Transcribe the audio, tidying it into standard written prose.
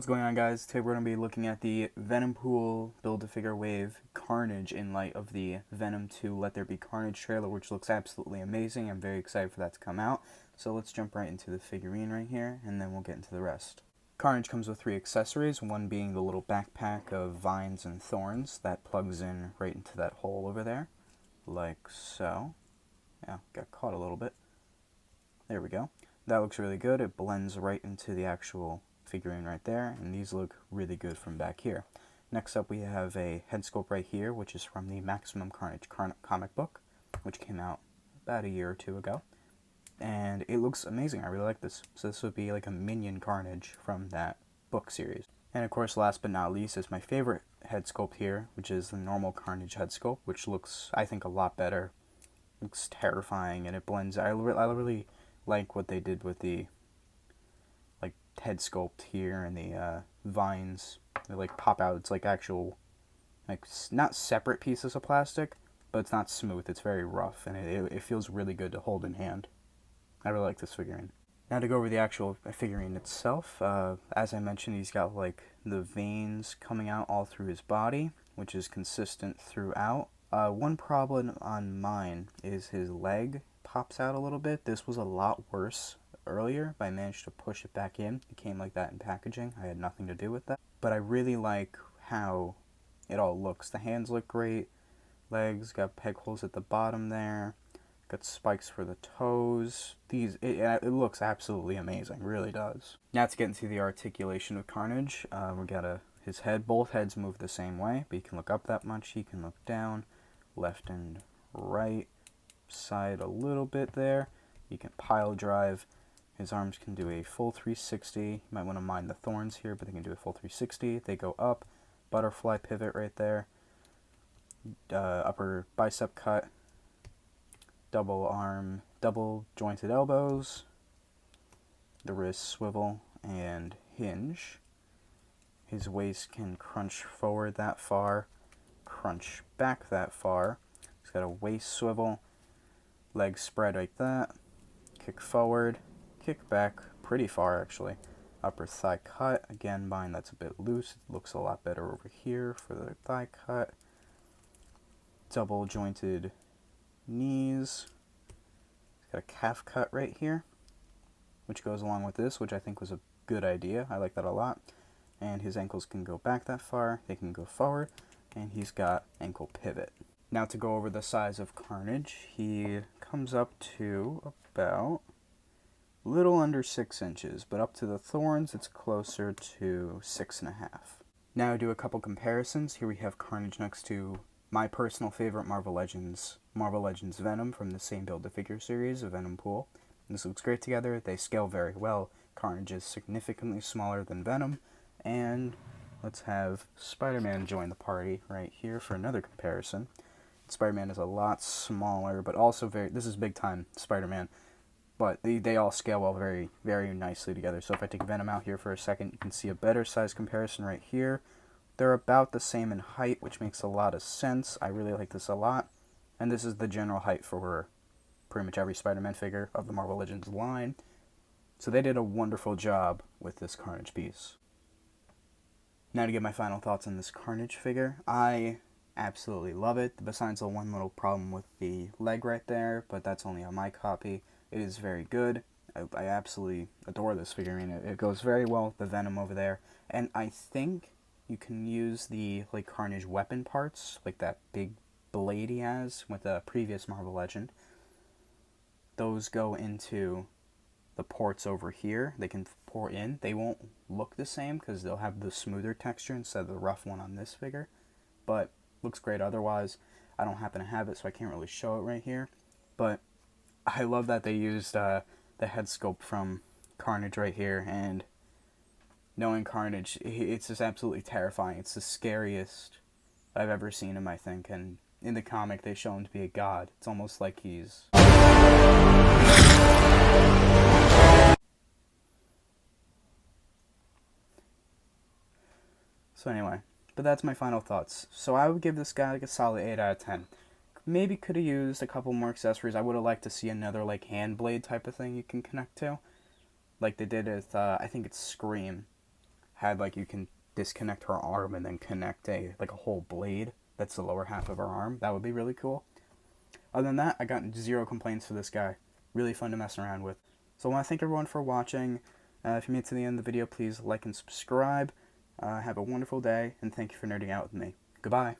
What's going on, guys? Today we're going to be looking at the Venompool Build-A-Figure Wave Carnage in light of the Venom 2 Let There Be Carnage trailer, which looks absolutely amazing. I'm very excited for that to come out. So let's jump right into the figurine right here, and then we'll get into the rest. Carnage comes with 3 accessories, one being the little backpack of vines and thorns that plugs in right into that hole over there, like so. Yeah, got caught a little bit. There we go. That looks really good. It blends right into the actual figurine right there, and these look really good from back here. Next up we have a head sculpt right here, which is from the Maximum Carnage comic book, which came out about a year or two ago, and it looks amazing. I really like this. So this would be like a minion Carnage from that book series. And of course, last but not least, is my favorite head sculpt here, which is the normal Carnage head sculpt, which looks, I think, a lot better. Looks terrifying, and it blends. I really like what they did with the head sculpt here, and the vines, they like pop out. It's like actual, like, not separate pieces of plastic, but it's not smooth. It's very rough, and it feels really good to hold in hand. I really like this figurine. Now to go over the actual figurine itself, as I mentioned, he's got like the veins coming out all through his body, which is consistent throughout. One problem on mine is his leg pops out a little bit. This was a lot worse earlier, but I managed to push it back in. It came like that in packaging. I had nothing to do with that. But I really like how it all looks. The hands look great. Legs, got peg holes at the bottom there. Got spikes for the toes. It looks absolutely amazing. It really does. Now to get into the articulation of Carnage, we got his head. Both heads move the same way, but you can look up that much. He can look down, left and right, side a little bit there. You can pile drive. His arms can do a full 360. You might want to mind the thorns here, but they can do a full 360. They go up. Butterfly pivot right there. Upper bicep cut. Double arm, double jointed elbows. The wrist swivel and hinge. His waist can crunch forward that far, crunch back that far. He's got a waist swivel. Legs spread like that. Kick forward. Kick back pretty far, actually. Upper thigh cut. Again, mine that's a bit loose. It looks a lot better over here for the thigh cut. Double jointed knees. Got a calf cut right here, which goes along with this, which I think was a good idea. I like that a lot. And his ankles can go back that far. They can go forward. And he's got ankle pivot. Now to go over the size of Carnage, he comes up to about little under 6 inches, but up to the thorns, it's closer to 6.5. Now to do a couple comparisons. Here we have Carnage next to my personal favorite Marvel Legends Venom from the same Build-A-Figure series of Venompool. This looks great together. They scale very well. Carnage is significantly smaller than Venom, and let's have Spider-Man join the party right here for another comparison. Spider-Man is a lot smaller, but also this is big time Spider-Man. But they all scale well very, very nicely together. So if I take Venom out here for a second, you can see a better size comparison right here. They're about the same in height, which makes a lot of sense. I really like this a lot. And this is the general height for pretty much every Spider-Man figure of the Marvel Legends line. So they did a wonderful job with this Carnage piece. Now to get my final thoughts on this Carnage figure. I absolutely love it, besides the one little problem with the leg right there, but that's only on my copy. It is very good. I absolutely adore this figurine. It goes very well with the Venom over there. And I think you can use the Carnage weapon parts, like that big blade he has with the previous Marvel Legend. Those go into the ports over here. They can pour in. They won't look the same because they'll have the smoother texture instead of the rough one on this figure. But looks great otherwise. I don't happen to have it, so I can't really show it right here. But I love that they used the head sculpt from Carnage right here, and knowing Carnage, it's just absolutely terrifying. It's the scariest I've ever seen him, I think, and in the comic they show him to be a god. It's almost like he's... So anyway, but that's my final thoughts. So I would give this guy like a solid 8 out of 10. Maybe could have used a couple more accessories. I would have liked to see another hand blade type of thing you can connect to, like they did with I think it's Scream. had like you can disconnect her arm and then connect a whole blade that's the lower half of her arm. That would be really cool. Other than that, I got zero complaints for this guy. Really fun to mess around with. So I want to thank everyone for watching. If you made it to the end of the video, please like and subscribe. Have a wonderful day, and thank you for nerding out with me. Goodbye.